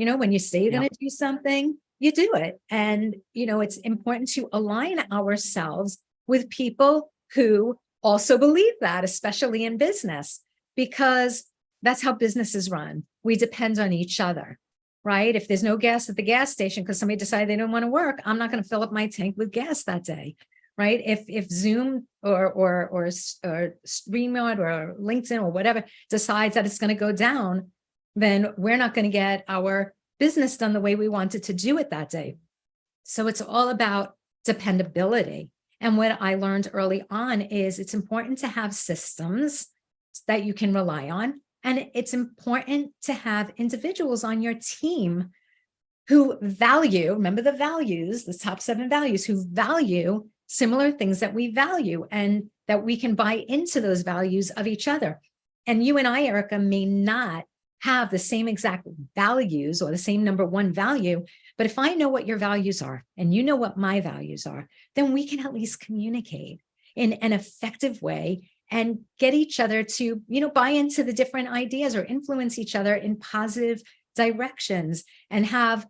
When you say you're Yep. going to do something, you do it. And, it's important to align ourselves with people who also believe that, especially in business, because that's how businesses run. We depend on each other, right? If there's no gas at the gas station because somebody decided they don't want to work, I'm not going to fill up my tank with gas that day, right? If Zoom or StreamYard or LinkedIn or whatever decides that it's going to go down, then we're not going to get our business done the way we wanted to do it that day. So it's all about dependability. And what I learned early on is it's important to have systems that you can rely on. And it's important to have individuals on your team who value, remember the values, the top 7 values, who value similar things that we value and that we can buy into those values of each other. And you and I, Erica, may not have the same exact values or the same number 1 value, but if I know what your values are and you know what my values are, then we can at least communicate in an effective way and get each other to, buy into the different ideas or influence each other in positive directions and have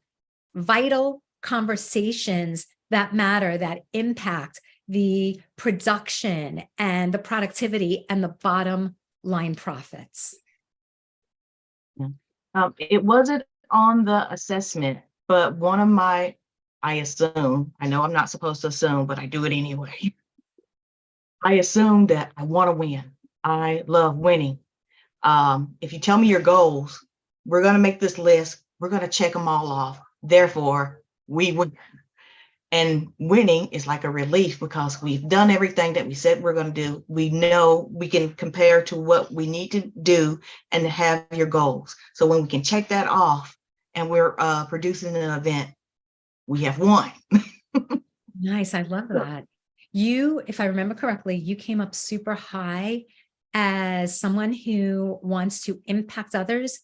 vital conversations that matter, that impact the production and the productivity and the bottom line profits. It wasn't on the assessment, but one of my, I assume, I know I'm not supposed to assume, but I do it anyway. I assume that I want to win. I love winning. If you tell me your goals, we're going to make this list. We're going to check them all off. Therefore, we win. And winning is like a relief because we've done everything that we said we're going to do. We know we can compare to what we need to do and have your goals. So when we can check that off and we're producing an event, we have won. Nice. I love that. You, if I remember correctly, you came up super high as someone who wants to impact others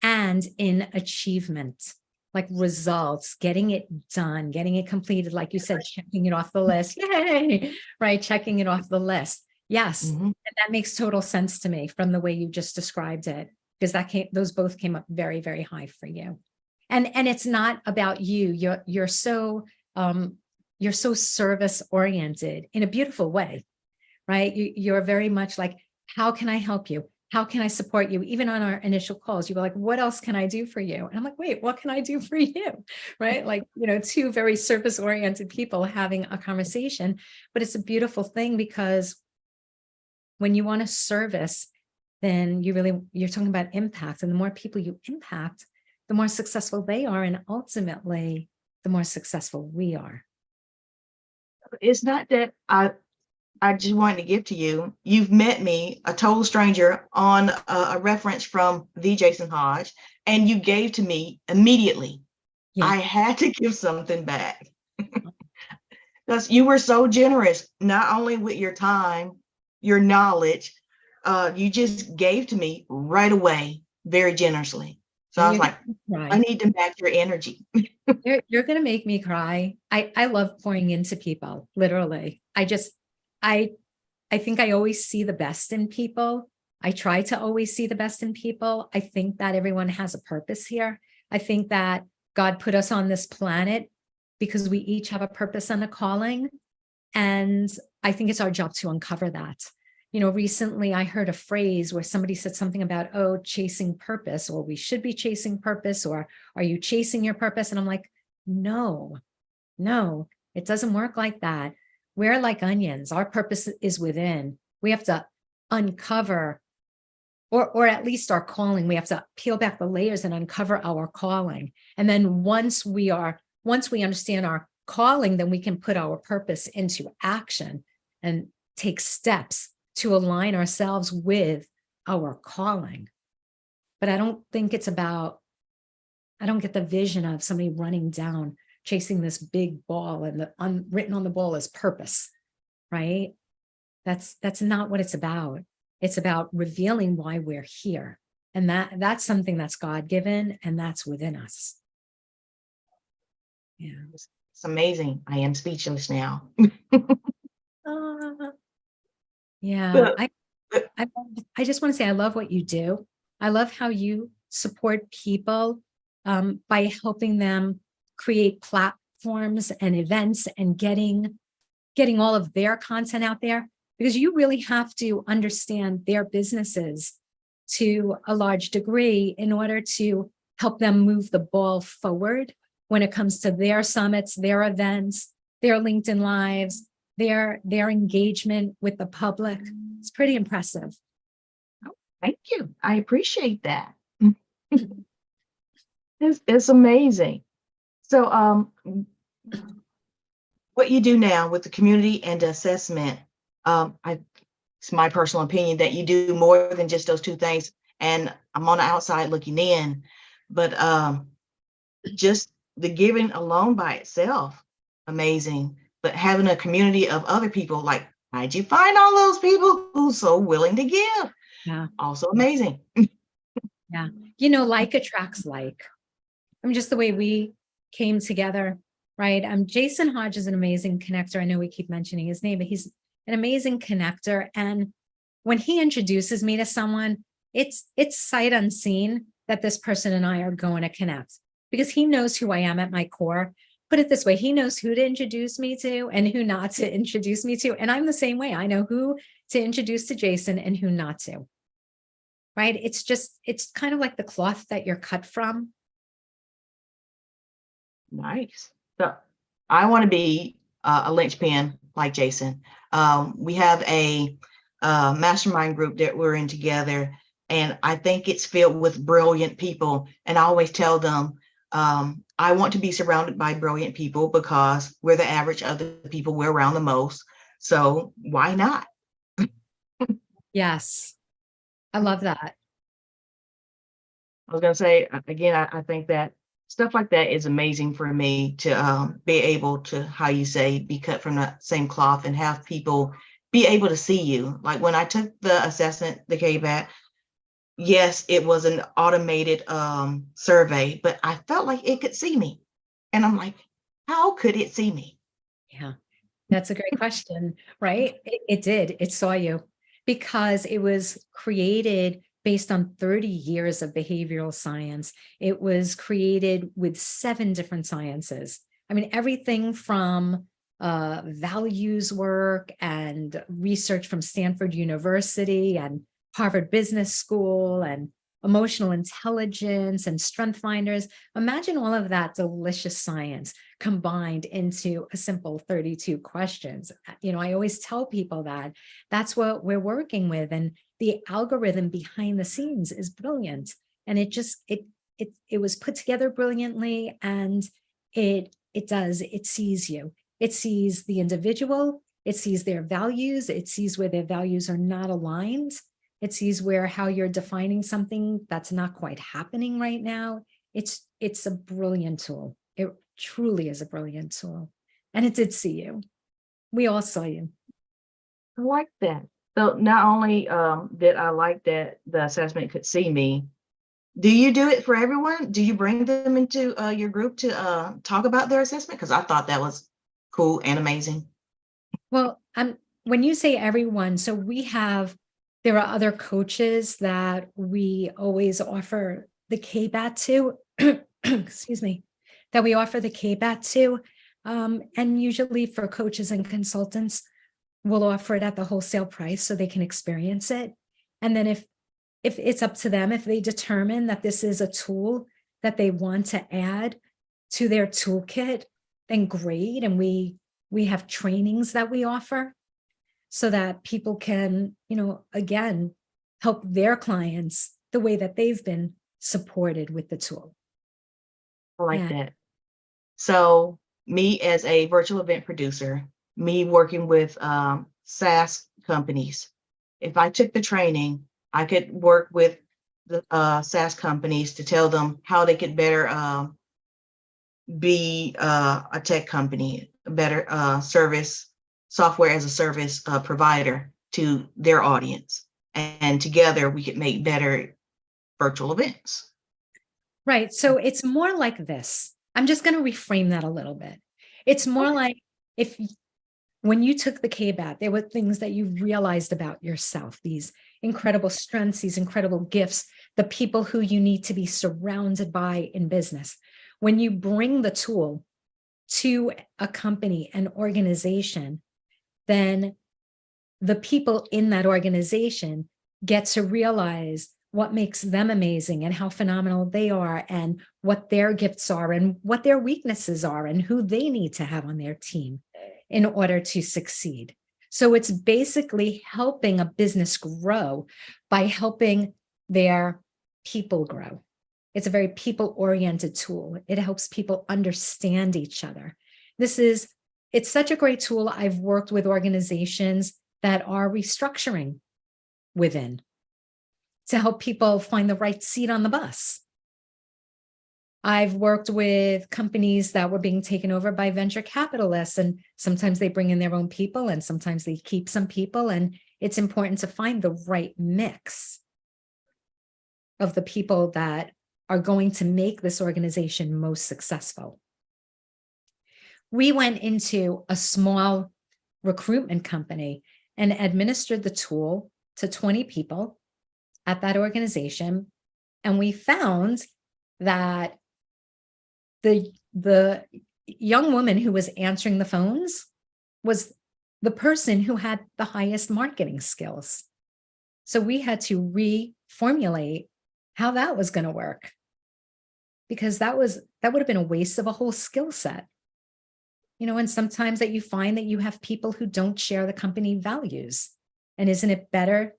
and in achievement, like results, getting it done, getting it completed. Like you said, checking it off the list. Yay, right? Checking it off the list. Yes. Mm-hmm. And that makes total sense to me from the way you just described it, because those both came up very, very high for you. And it's not about you. You're so service oriented in a beautiful way, right? You're very much like, how can I help you? How can I support you? Even on our initial calls, you were like, what else can I do for you? And I'm like, wait, what can I do for you? Right? Like, 2 very service oriented people having a conversation, but it's a beautiful thing because when you want to service, then you're talking about impact, and the more people you impact, the more successful they are. And ultimately, the more successful we are. It's not that I just wanted to give to you. You've met me, a total stranger, on a reference from the Jason Hodge, and you gave to me immediately. Yeah. I had to give something back because you were so generous, not only with your time, your knowledge, you just gave to me right away, very generously. So I was like, I need to match your energy. You're going to make me cry. I love pouring into people, literally. I think I always see the best in people. I try to always see the best in people. I think that everyone has a purpose here. I think that God put us on this planet because we each have a purpose and a calling. And I think it's our job to uncover that. Recently I heard a phrase where somebody said something about, chasing purpose, or we should be chasing purpose, or are you chasing your purpose? And I'm like, no, it doesn't work like that. We're like onions. Our purpose is within. We have to uncover, or at least our calling. We have to peel back the layers and uncover our calling. And then once we understand our calling, then we can put our purpose into action and take steps to align ourselves with our calling. But I don't get the vision of somebody running down chasing this big ball, and written on the ball is purpose, right? That's not what it's about. It's about revealing why we're here. And that's something that's God-given, and that's within us. Yeah. It's amazing. I am speechless now. Yeah. I just want to say, I love what you do. I love how you support people by helping them create platforms and events and getting all of their content out there, because you really have to understand their businesses to a large degree in order to help them move the ball forward when it comes to their summits, their events, their LinkedIn lives, their engagement with the public. It's pretty impressive. Oh, thank you. I appreciate that. It's amazing. So, what you do now with the community and assessment, it's my personal opinion that you do more than just those two things. And I'm on the outside looking in, but just the giving alone by itself, amazing. But having a community of other people, like, how'd you find all those people who's so willing to give? Yeah. Also amazing. Yeah. Like attracts like. I mean, just the way we came together, right? Jason Hodge is an amazing connector. I know we keep mentioning his name, but he's an amazing connector. And when he introduces me to someone, it's sight unseen that this person and I are going to connect, because he knows who I am at my core. Put it this way, he knows who to introduce me to and who not to introduce me to. And I'm the same way. I know who to introduce to Jason and who not to. Right? It's kind of like the cloth that you're cut from. Nice. So I want to be a linchpin like Jason. We have a mastermind group that we're in together, and I think it's filled with brilliant people. And I always tell them, I want to be surrounded by brilliant people because we're the average of the people we're around the most. So why not? Yes. I love that. I was going to say, again, I think that stuff like that is amazing for me to be able to, how you say, be cut from the same cloth and have people be able to see you. Like when I took the assessment, the KBAT, yes, it was an automated survey, but I felt like it could see me. And I'm like, how could it see me? Yeah, that's a great question, right? It did. It saw you because it was created based on 30 years of behavioral science. It was created with 7 different sciences. I mean, everything from values work and research from Stanford University and Harvard Business School and emotional intelligence and strength finders. Imagine all of that delicious science combined into a simple 32 questions. I always tell people that that's what we're working with. And the algorithm behind the scenes is brilliant. And it was put together brilliantly. And it sees you. It sees the individual. It sees their values. It sees where their values are not aligned. It sees how you're defining something that's not quite happening right now. It's a brilliant tool. It truly is a brilliant tool. And it did see you. We all saw you. I like that. So not only did I like that the assessment could see me, do you do it for everyone? Do you bring them into your group to talk about their assessment? Because I thought that was cool and amazing. Well, when you say everyone, so there are other coaches that we always offer the KBAT to, excuse me, that we offer the KBAT to. And usually for coaches and consultants, we'll offer it at the wholesale price so they can experience it. And then if it's up to them, if they determine that this is a tool that they want to add to their toolkit, then great. And we have trainings that we offer so that people can, again, help their clients the way that they've been supported with the tool. I like that. So me as a virtual event producer, me working with SaaS companies, if I took the training, I could work with the SaaS companies to tell them how they could better be a tech company, a better service, software as a service provider to their audience. And together we could make better virtual events. Right. So it's more like this. I'm just going to reframe that a little bit. It's more like if when you took the KBAT, there were things that you realized about yourself, these incredible strengths, these incredible gifts, the people who you need to be surrounded by in business. When you bring the tool to a company, an organization, then the people in that organization get to realize what makes them amazing and how phenomenal they are and what their gifts are and what their weaknesses are and who they need to have on their team in order to succeed. So it's basically helping a business grow by helping their people grow. It's a very people-oriented tool. It helps people understand each other. It's such a great tool. I've worked with organizations that are restructuring within to help people find the right seat on the bus. I've worked with companies that were being taken over by venture capitalists, and sometimes they bring in their own people and sometimes they keep some people. And it's important to find the right mix of the people that are going to make this organization most successful. We went into a small recruitment company and administered the tool to 20 people at that organization. And we found that the young woman who was answering the phones was the person who had the highest marketing skills. So we had to reformulate how that was going to work, because that would have been a waste of a whole skill set. And sometimes that you find that you have people who don't share the company values. And isn't it better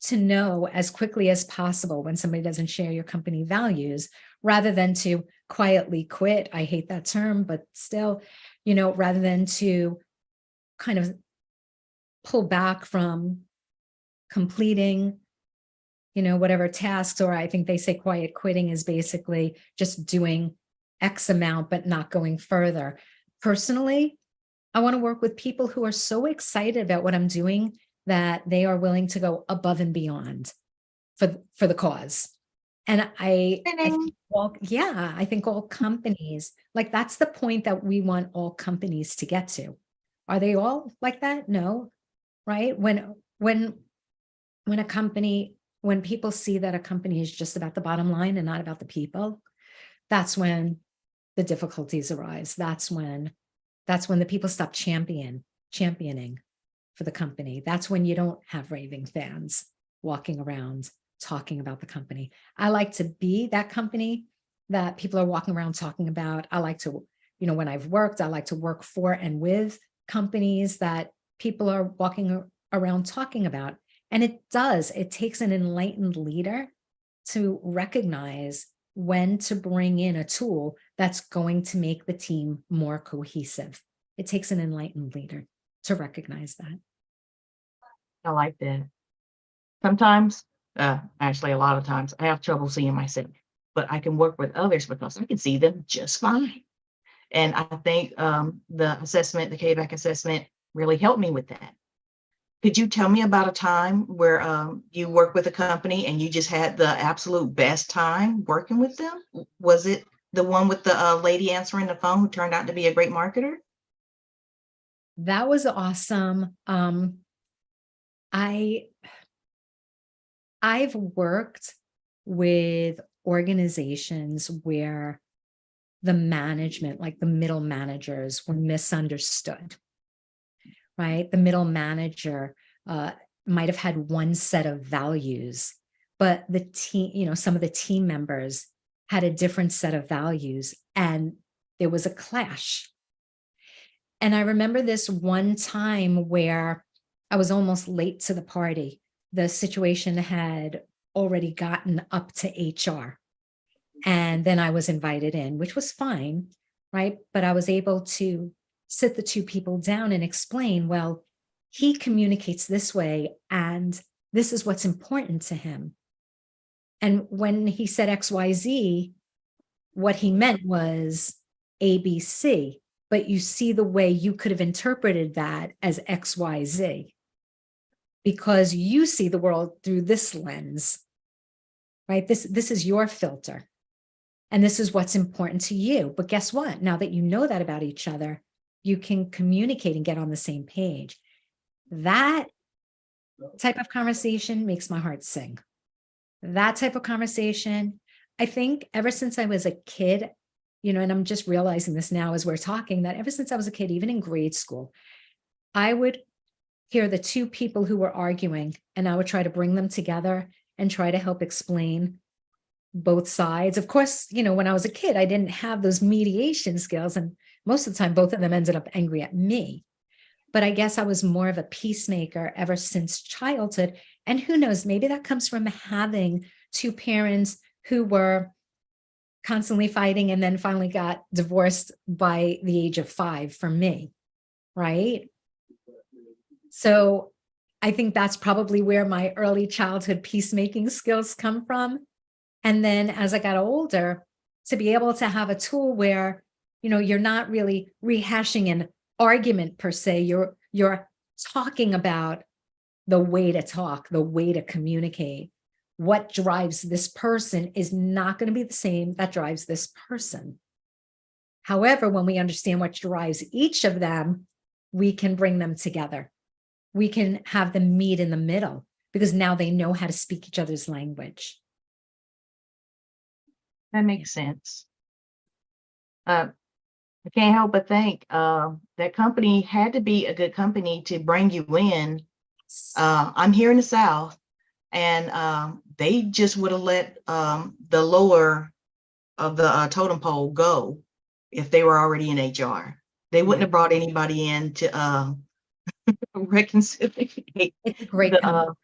to know as quickly as possible when somebody doesn't share your company values, rather than to quietly quit? I hate that term, but still, rather than to kind of pull back from completing, whatever tasks, or I think they say quiet quitting is basically just doing X amount, but not going further. Personally, I want to work with people who are so excited about what I'm doing that they are willing to go above and beyond for the cause. And I think all companies, like, that's the point that we want all companies to get to. Are they all like that? No, right? When people see that a company is just about the bottom line and not about the people, that's when the difficulties arise. That's when the people stop championing for the company. That's when you don't have raving fans walking around talking about the company. I like to be that company that people are walking around talking about. I like to, when I've worked, I like to work for and with companies that people are walking around talking about. And it takes an enlightened leader to recognize when to bring in a tool that's going to make the team more cohesive. It takes an enlightened leader to recognize that. I like that. Sometimes, actually a lot of times, I have trouble seeing myself, but I can work with others because I can see them just fine. And I think the KBAC assessment really helped me with that. Could you tell me about a time where you worked with a company and you just had the absolute best time working with them? Was it the one with the lady answering the phone who turned out to be a great marketer? That was awesome. I've worked with organizations where the management, like the middle managers, were misunderstood, right? The middle manager might have had one set of values, but the team, some of the team members had a different set of values, and there was a clash. And I remember this one time where I was almost late to the party. The situation had already gotten up to HR. And then I was invited in, which was fine, right? But I was able to sit the two people down and explain, well, he communicates this way, and this is what's important to him. And when he said XYZ, what he meant was ABC, but you see the way you could have interpreted that as XYZ because you see the world through this lens, right? This is your filter, and this is what's important to you. But guess what? Now that you know that about each other, you can communicate and get on the same page. That type of conversation makes my heart sing. That type of conversation, I think ever since I was a kid, and I'm just realizing this now as we're talking, that ever since I was a kid, even in grade school, I would hear the two people who were arguing and I would try to bring them together and try to help explain both sides. Of course, when I was a kid, I didn't have those mediation skills. And most of the time, both of them ended up angry at me. But I guess I was more of a peacemaker ever since childhood. And who knows, maybe that comes from having two parents who were constantly fighting and then finally got divorced by the age of 5 for me, right? So I think that's probably where my early childhood peacemaking skills come from. And then as I got older, to be able to have a tool where, you're not really rehashing an argument per se, you're talking about the way to talk, the way to communicate. What drives this person is not going to be the same that drives this person. However, when we understand what drives each of them, we can bring them together. We can have them meet in the middle because now they know how to speak each other's language. That makes sense. I can't help but think that company had to be a good company to bring you in. I'm here in the South, and they just would have let the lower of the totem pole go if they were already in HR. They wouldn't have brought anybody in to reconciliate. It's a great company.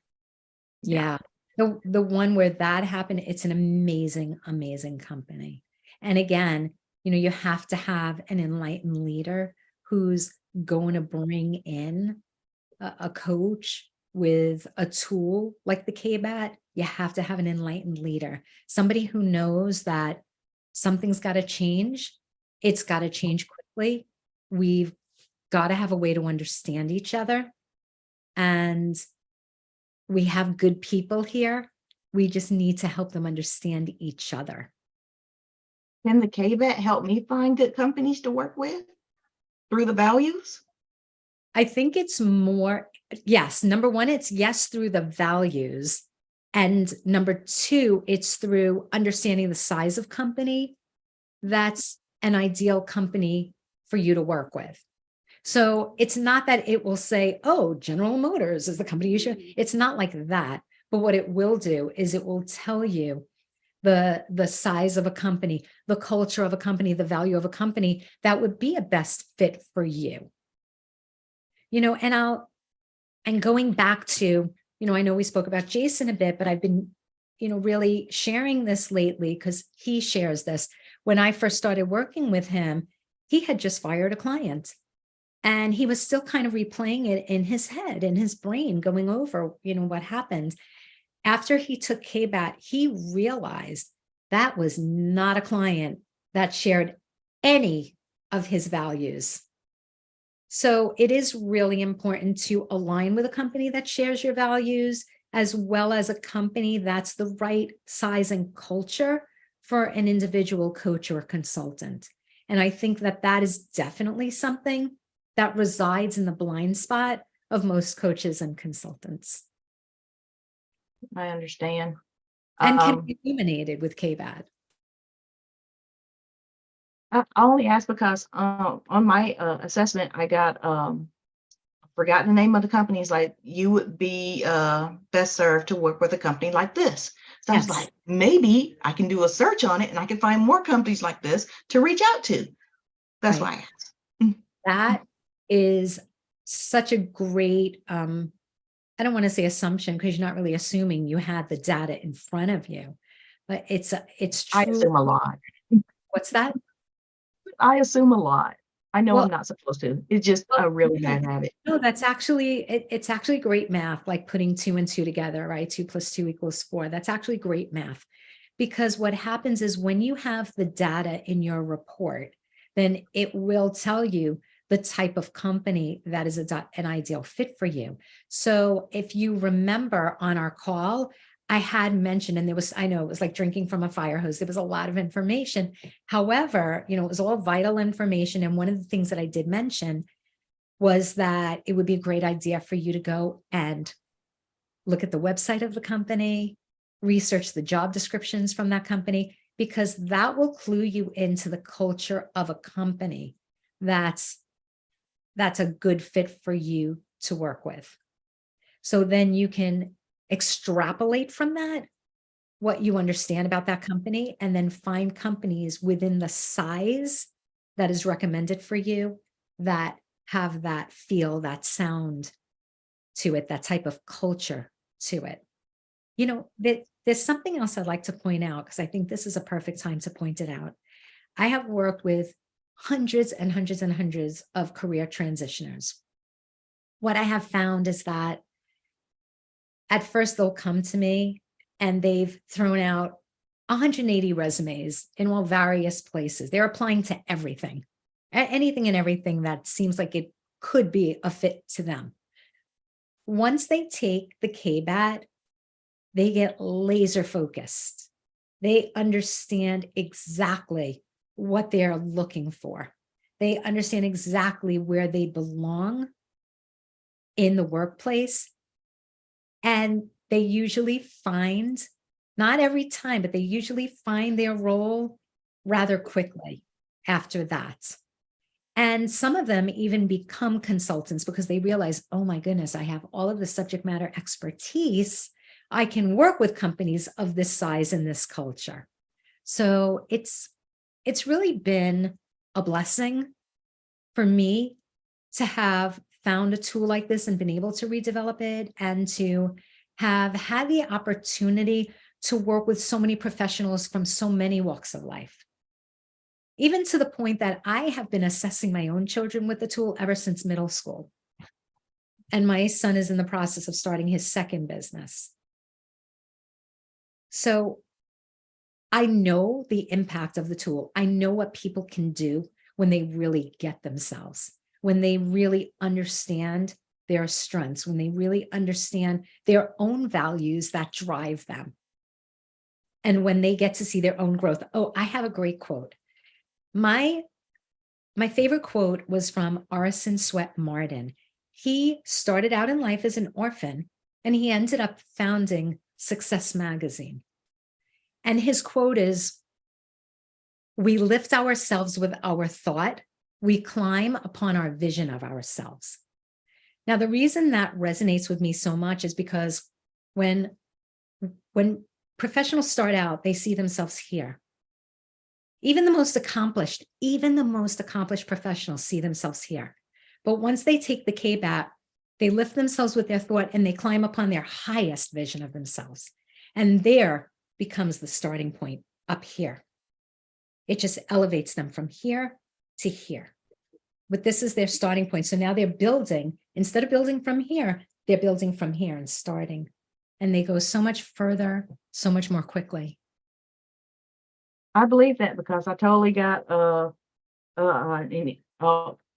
Yeah. The one where that happened, it's an amazing, amazing company. And again, you have to have an enlightened leader who's going to bring in a coach with a tool like the KBAT. You have to have an enlightened leader, somebody who knows that something's got to change. It's got to change quickly. We've got to have a way to understand each other. And we have good people here. We just need to help them understand each other. Can the KBAT help me find good companies to work with through the values? I think it's more, yes. Number one, it's yes through the values. And number two, it's through understanding the size of company. That's an ideal company for you to work with. So it's not that it will say, oh, General Motors is the company you should. It's not like that. But what it will do is it will tell you the size of a company, the culture of a company, the value of a company that would be a best fit for you. And going back to, I know we spoke about Jason a bit, but I've been, really sharing this lately because he shares this. When I first started working with him, he had just fired a client. And he was still kind of replaying it in his head, in his brain, going over, what happened. After he took KBAT, he realized that was not a client that shared any of his values. So it is really important to align with a company that shares your values, as well as a company that's the right size and culture for an individual coach or consultant. And I think that is definitely something that resides in the blind spot of most coaches and consultants. I understand. And can be illuminated with KBAT. I only asked because on my assessment, I got forgotten the name of the company. It's like, you would be best served to work with a company like this. So I was like, maybe I can do a search on it and I can find more companies like this to reach out to. That's why I asked. That is such a great, I don't want to say assumption because you're not really assuming. You had the data in front of you, but it's true. I assume a lot. What's that? I assume a lot. I know I'm not supposed to. It's just a really bad habit. No, that's actually, it's actually great math, like putting 2 and 2 together, right? 2 + 2 = 4. That's actually great math. Because what happens is when you have the data in your report, then it will tell you the type of company that is an ideal fit for you. So if you remember on our call, I had mentioned, and I know it was like drinking from a fire hose. There was a lot of information. However, it was all vital information. And one of the things that I did mention was that it would be a great idea for you to go and look at the website of the company, research the job descriptions from that company, because that will clue you into the culture of a company that's a good fit for you to work with. So then you can extrapolate from that what you understand about that company, and then find companies within the size that is recommended for you that have that feel, that sound to it, that type of culture to it. There's something else I'd like to point out, because I think this is a perfect time to point it out. I have worked with hundreds and hundreds and hundreds of career transitioners. What I have found is that at first they'll come to me and they've thrown out 180 resumes in all various places. They're applying to everything, anything and everything that seems like it could be a fit to them. Once they take the KBAT, they get laser focused. They understand exactly what they're looking for. They understand exactly where they belong in the workplace. And they usually find, not every time, but they usually find their role rather quickly after that. And some of them even become consultants because they realize, oh my goodness, I have all of the subject matter expertise. I can work with companies of this size and this culture. So it's really been a blessing for me to have found a tool like this and been able to redevelop it, and to have had the opportunity to work with so many professionals from so many walks of life. Even to the point that I have been assessing my own children with the tool ever since middle school. And my son is in the process of starting his second business. So I know the impact of the tool. I know what people can do when they really get themselves, when they really understand their strengths, when they really understand their own values that drive them. And when they get to see their own growth. Oh, I have a great quote. My favorite quote was from Orison Swett Marden. He started out in life as an orphan, and he ended up founding Success Magazine. And his quote is, "We lift ourselves with our thought. We climb upon our vision of ourselves." Now, the reason that resonates with me so much is because when professionals start out, they see themselves here. Even the most accomplished professionals see themselves here. But once they take the KBAT, they lift themselves with their thought and they climb upon their highest vision of themselves. And there becomes the starting point up here. It just elevates them from here to here. But this is their starting point. So now they're building, instead of building from here, they're building from here and starting. And they go so much further, so much more quickly. I believe that because I totally got I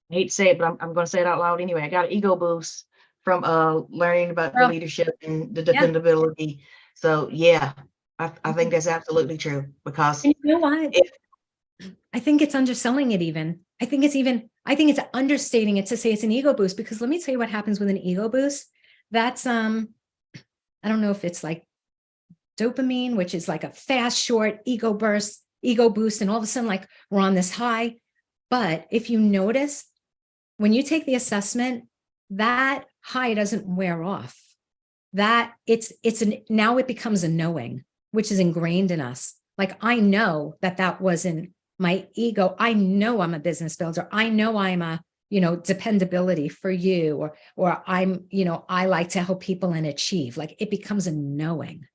hate to say it, but I'm going to say it out loud anyway. I got an ego boost from learning about the Girl, leadership and the yeah. dependability. So yeah, I think that's absolutely true because And you know what? I think it's underselling it even. I think it's understating it to say it's an ego boost, because let me tell you what happens with an ego boost. That's I don't know if it's like dopamine, which is like a fast, short ego boost, and all of a sudden, like, we're on this high. But if you notice, when you take the assessment, that high doesn't wear off. That now it becomes a knowing, which is ingrained in us. Like, I know that wasn't my ego. I know I'm a business builder. I know I'm a, dependability for you, or I'm, I like to help people and achieve. Like, it becomes a knowing.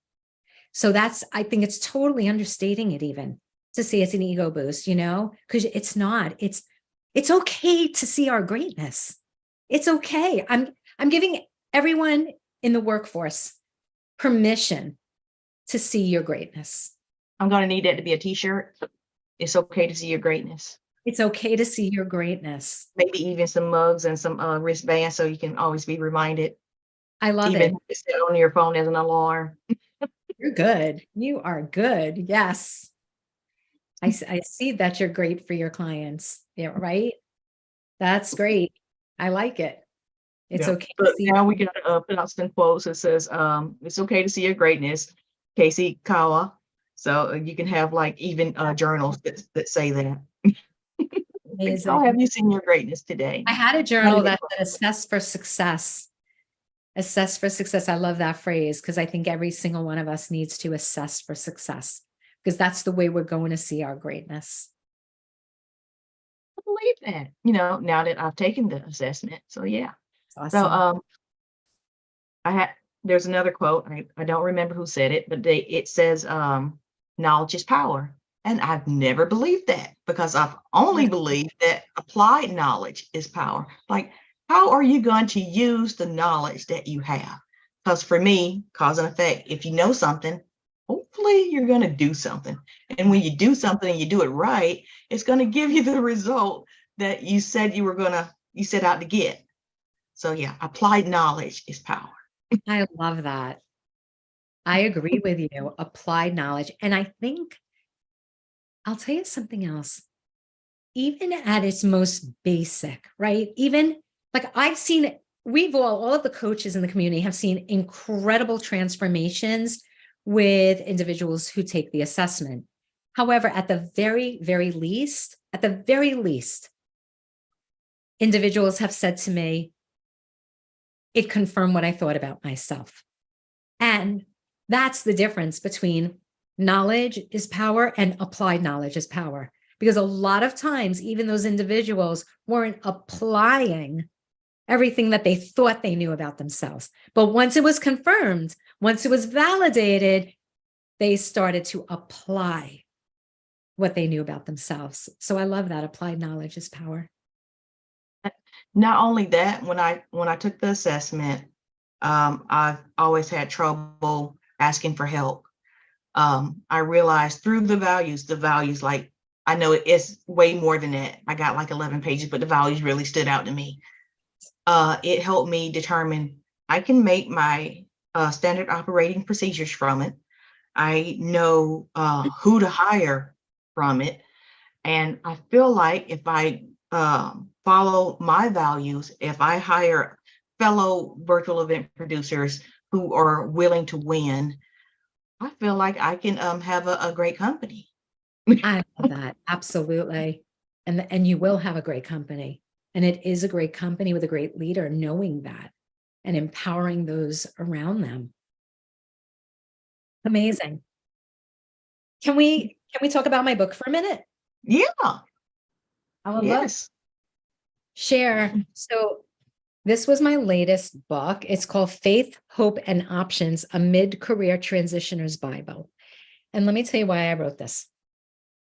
So I think it's totally understating it even to say it's an ego boost, because it's not. It's okay to see our greatness. It's okay. I'm giving everyone in the workforce permission to see your greatness. I'm going to need that to be a t-shirt. It's okay to see your greatness. It's okay to see your greatness. Maybe even some mugs and some wristbands so you can always be reminded. I love even it. Set on your phone as an alarm. You're good. You are good. Yes. I see that you're great for your clients. Yeah, right? That's great. I like it. It's Yeah. okay to But see. now we got to put out some quotes. It says, it's okay to see your greatness, Tracy Kawa. So you can have like even journals that say that. How Amazing. have you seen your greatness today? I had a How journal did it that said assess for success. Assess for success. I love that phrase because I think every single one of us needs to assess for success because that's the way we're going to see our greatness. believe that? You know, now that I've taken the assessment. So yeah. It's So awesome. I had there's another quote. I don't remember who said it, but it says knowledge is power. And I've never believed that because I've only believed that applied knowledge is power. Like, how are you going to use the knowledge that you have? Because for me, cause and effect, if you know something, hopefully you're going to do something. And when you do something and you do it right, it's going to give you the result that you said you set out to get. So yeah, applied knowledge is power. I love that. I agree with you. Applied knowledge. And I think I'll tell you something else. Even at its most basic, right? Even like I've seen, we've all of the coaches in the community have seen incredible transformations with individuals who take the assessment. However, at the very least, individuals have said to me, it confirmed what I thought about myself. And that's the difference between knowledge is power and applied knowledge is power. Because a lot of times, even those individuals weren't applying everything that they thought they knew about themselves. But once it was confirmed, once it was validated, they started to apply what they knew about themselves. So I love that. Applied knowledge is power. Not only that, when I took the assessment, I've always had trouble asking for help. I realized through the values, like I know it's way more than that. I got like 11 pages, but the values really stood out to me. It helped me determine I can make my standard operating procedures from it. I know who to hire from it. And I feel like if I follow my values, if I hire fellow virtual event producers who are willing to win, I feel like I can have a great company. I love that. Absolutely. And you will have a great company. And it is a great company with a great leader, knowing that and empowering those around them. Amazing. Can we talk about my book for a minute? Yeah, I would love to yes. share. So this was my latest book. It's called Faith, Hope, and Options, a Mid-Career Transitioner's Bible. And let me tell you why I wrote this.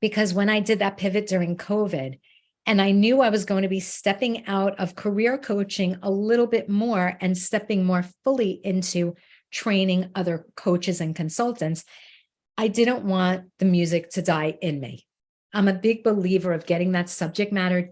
Because when I did that pivot during COVID, and I knew I was going to be stepping out of career coaching a little bit more and stepping more fully into training other coaches and consultants, I didn't want the music to die in me. I'm a big believer of getting that subject matter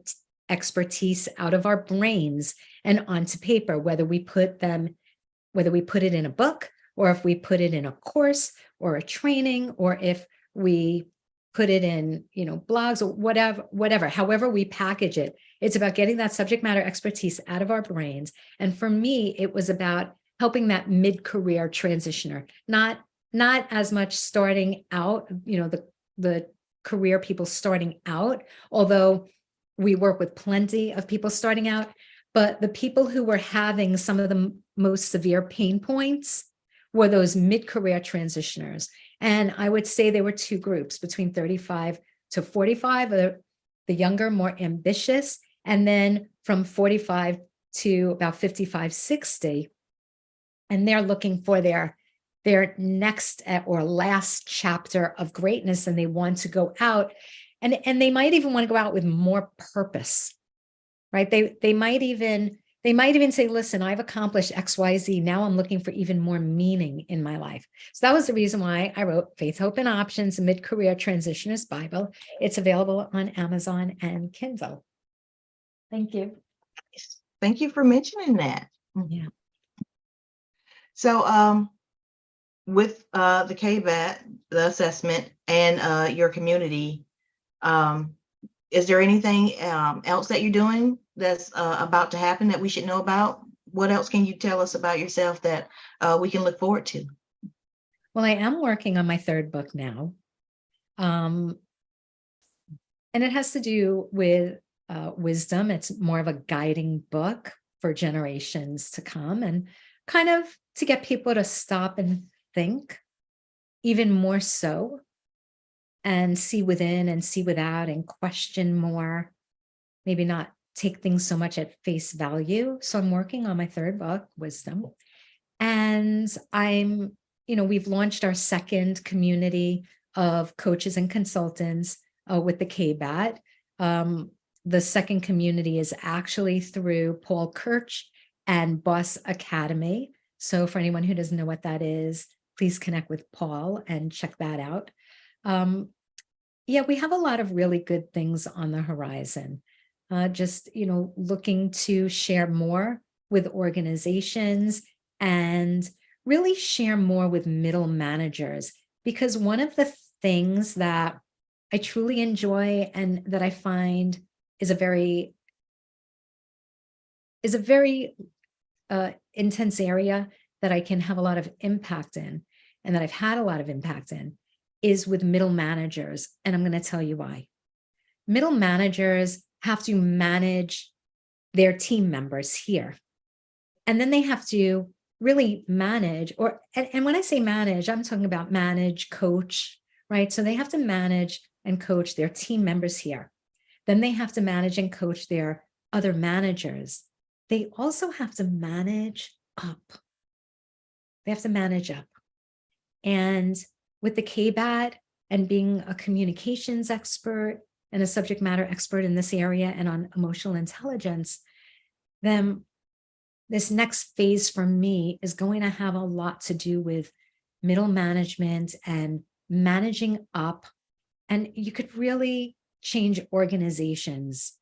expertise out of our brains and onto paper, whether we put it in a book or if we put it in a course or a training, or if we put it in, blogs or whatever, however we package it. It's about getting that subject matter expertise out of our brains. And for me, it was about helping that mid-career transitioner, not as much starting out, the career people starting out, although we work with plenty of people starting out, but the people who were having some of the most severe pain points were those mid-career transitioners. And I would say there were two groups between 35 to 45, the younger, more ambitious, and then from 45 to about 55, 60. And they're looking for their next or last chapter of greatness, and they want to go out, and they might even want to go out with more purpose, right? They might even say, listen, I've accomplished XYZ. Now I'm looking for even more meaning in my life. So that was the reason why I wrote Faith, Hope, and Options, a Mid-Career Transitioner's Bible. It's available on Amazon and Kindle. Thank you. Thank you for mentioning that. Yeah. So with the KBAT, the assessment, and your community, is there anything else that you're doing that's about to happen that we should know about? What else can you tell us about yourself that we can look forward to? Well, I am working on my third book now. And it has to do with wisdom. It's more of a guiding book for generations to come, and kind of to get people to stop and think even more so, and see within and see without and question more, maybe not take things so much at face value. So I'm working on my third book, Wisdom. And we've launched our second community of coaches and consultants with the KBAT. The second community is actually through Paul Kirch and Boss Academy. So for anyone who doesn't know what that is, please connect with Paul and check that out. We have a lot of really good things on the horizon. Just looking to share more with organizations and really share more with middle managers, because one of the things that I truly enjoy and that I find is a very intense area that I can have a lot of impact in, and that I've had a lot of impact in, is with middle managers. And I'm going to tell you why. Middle managers have to manage their team members here. And then they have to really manage, and when I say manage, I'm talking about manage, coach, right? So they have to manage and coach their team members here. Then they have to manage and coach their other managers. They also have to manage up. They have to manage up. And with the KBAT and being a communications expert and a subject matter expert in this area and on emotional intelligence, then this next phase for me is going to have a lot to do with middle management and managing up. And you could really change organizations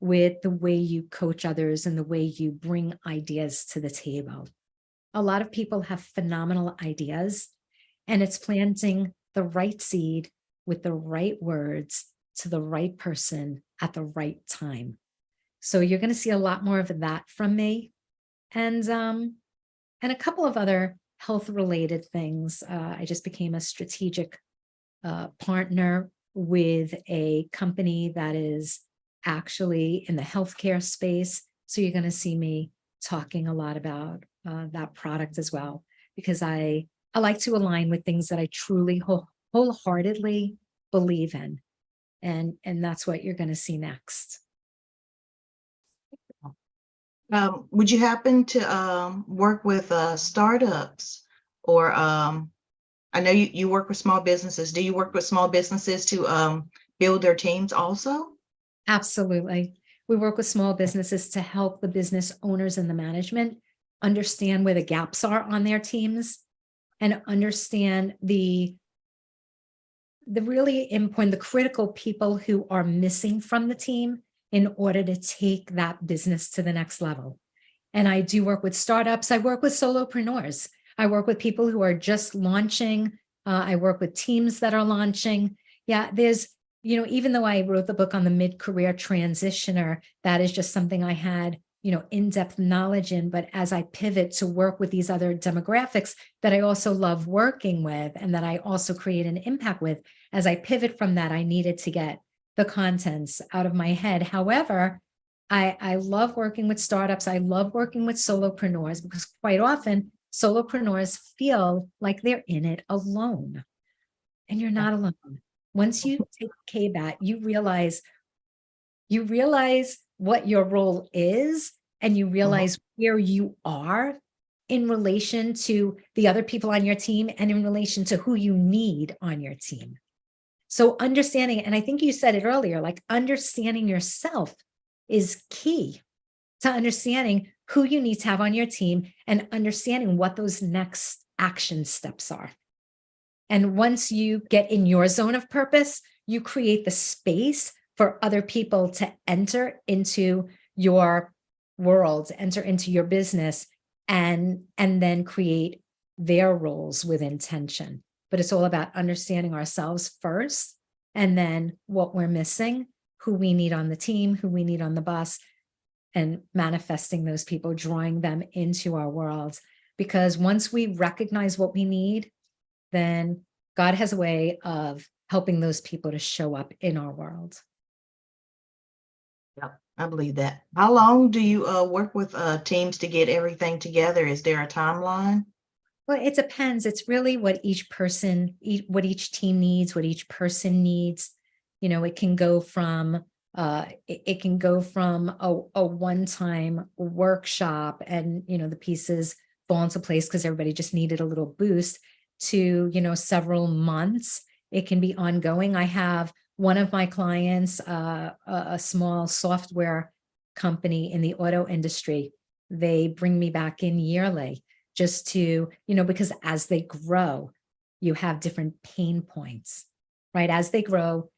with the way you coach others and the way you bring ideas to the table. A lot of people have phenomenal ideas, and it's planting the right seed with the right words to the right person at the right time. So you're going to see a lot more of that from me, and a couple of other health related things. I just became a strategic partner with a company that is actually in the healthcare space. So you're going to see me talking a lot about that product as well, because I like to align with things that I truly wholeheartedly believe in. And that's what you're going to see next. Would you happen to work with startups, or I know you work with small businesses. Do you work with small businesses to build their teams also? Absolutely. We work with small businesses to help the business owners and the management understand where the gaps are on their teams, and understand the really important, the critical people who are missing from the team in order to take that business to the next level. And I do work with startups. I work with solopreneurs. I work with people who are just launching. I work with teams that are launching. Yeah, there's, even though I wrote the book on the mid-career transitioner, that is just something I had, in-depth knowledge in. But as I pivot to work with these other demographics that I also love working with and that I also create an impact with, as I pivot from that, I needed to get the contents out of my head. However, I love working with startups. I love working with solopreneurs, because quite often solopreneurs feel like they're in it alone, and you're not alone. Once you take KBAT, you realize what your role is, and you realize where you are in relation to the other people on your team and in relation to who you need on your team. So understanding, and I think you said it earlier, like understanding yourself is key to understanding who you need to have on your team and understanding what those next action steps are. And once you get in your zone of purpose, you create the space for other people to enter into your world, enter into your business, and then create their roles with intention. But it's all about understanding ourselves first, and then what we're missing, who we need on the team, who we need on the bus, and manifesting those people, drawing them into our worlds. Because once we recognize what we need, then God has a way of helping those people to show up in our world. Yep, I believe that. How long do you work with teams to get everything together? Is there a timeline? Well, it depends. It's really what each person, what each team needs, what each person needs. It can go from it can go from a one-time workshop, and the pieces fall into place because everybody just needed a little boost, to several months. It can be ongoing. I have one of my clients, a small software company in the auto industry. They bring me back in yearly, just to, because as they grow, you have different pain points, right? As they grow,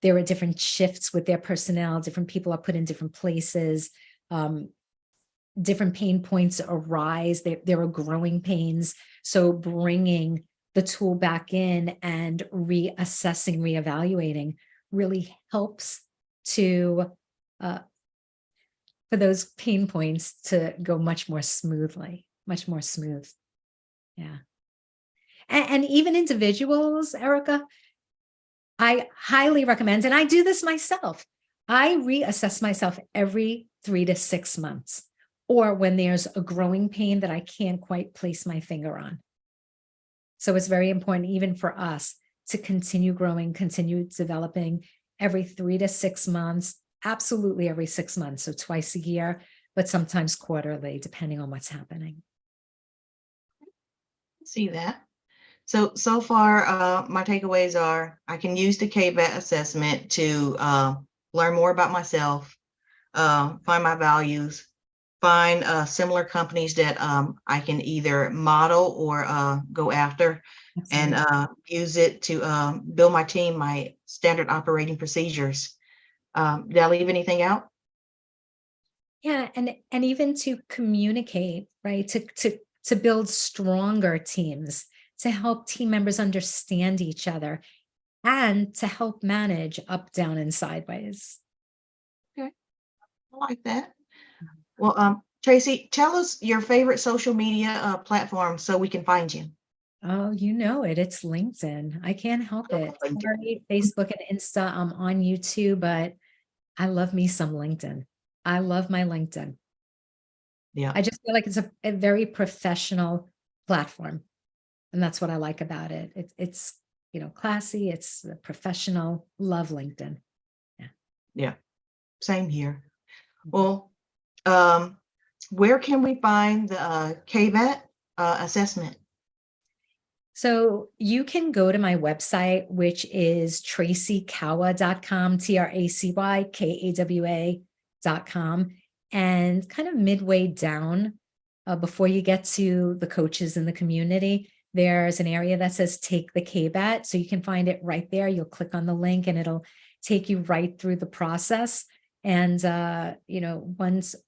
there are different shifts with their personnel, different people are put in different places, different pain points arise. There are growing pains. So bringing the tool back in and reassessing, reevaluating really helps to, for those pain points to go much more smoothly, much more smooth. Yeah. And even individuals, Erica, I highly recommend, and I do this myself. I reassess myself every 3 to 6 months, or when there's a growing pain that I can't quite place my finger on. So it's very important, even for us, to continue growing, continue developing every 3 to 6 months, absolutely every 6 months. So twice a year, but sometimes quarterly, depending on what's happening. See that. So far, my takeaways are I can use the KBAT assessment to learn more about myself, find my values, find similar companies that I can either model or go after, and use it to build my team, my standard operating procedures. Did I leave anything out? Yeah, and even to communicate, right? To build stronger teams, to help team members understand each other, and to help manage up, down, and sideways. Okay, I like that. Well, Tracy, tell us your favorite social media platform so we can find you. Oh, you know it. It's LinkedIn. I can't help it. Sorry, Facebook and Insta. I'm on YouTube, but I love me some LinkedIn. I love my LinkedIn. Yeah. I just feel like it's a very professional platform. And that's what I like about it. It's classy, it's professional. Love LinkedIn. Yeah. Yeah. Same here. Well, um, where can we find the KBAT assessment? So you can go to my website, which is tracykawa.com, TracyKawa.com. And kind of midway down, before you get to the coaches in the community, there's an area that says take the KBAT. So you can find it right there. You'll click on the link and it'll take you right through the process. And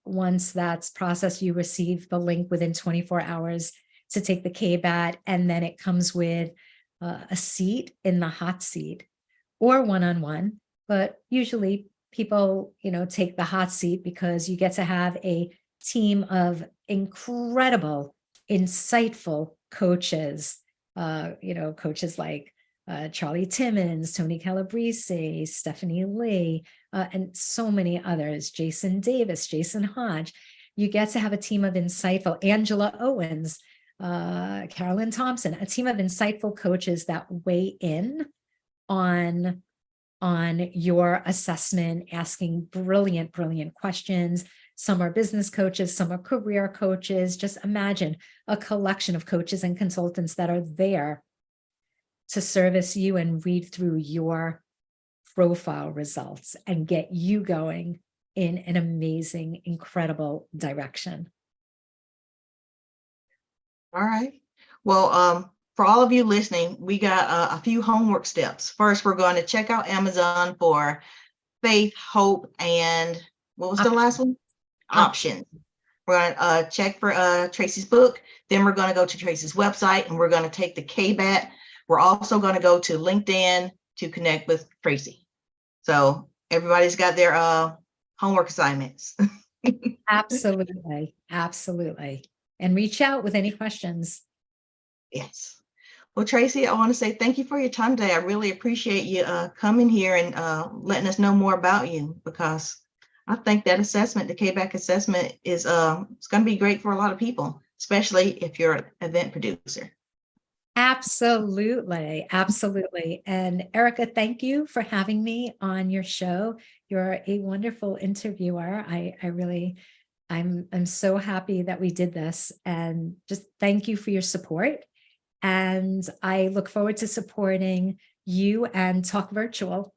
once that's processed, you receive the link within 24 hours to take the KBAT, and then it comes with a seat in the hot seat or one-on-one. But usually people, take the hot seat because you get to have a team of incredible, insightful coaches. Coaches like Charlie Timmons, Tony Calabrese, Stephanie Lee, and so many others, Jason Davis, Jason Hodge. You get to have a team of insightful, Angela Owens, Carolyn Thompson, a team of insightful coaches that weigh in on your assessment, asking brilliant questions. Some are business coaches, some are career coaches. Just imagine a collection of coaches and consultants that are there to service you and read through your profile results and get you going in an amazing, incredible direction. All right. Well, for all of you listening, we got a few homework steps. First, we're going to check out Amazon for faith, hope, and what was the last one? Options. We're going to check for Tracy's book. Then we're going to go to Tracy's website and we're going to take the KBAT. We're also going to go to LinkedIn to connect with Tracy. So everybody's got their homework assignments. Absolutely. Absolutely. And reach out with any questions. Yes. Well, Tracy, I want to say thank you for your time today. I really appreciate you coming here and letting us know more about you, because I think that assessment, the KBAC assessment, is it's going to be great for a lot of people, especially if you're an event producer. Absolutely. Absolutely. And Erica, thank you for having me on your show. You're a wonderful interviewer. I'm so happy that we did this, and just thank you for your support. And I look forward to supporting you and Talk Virtual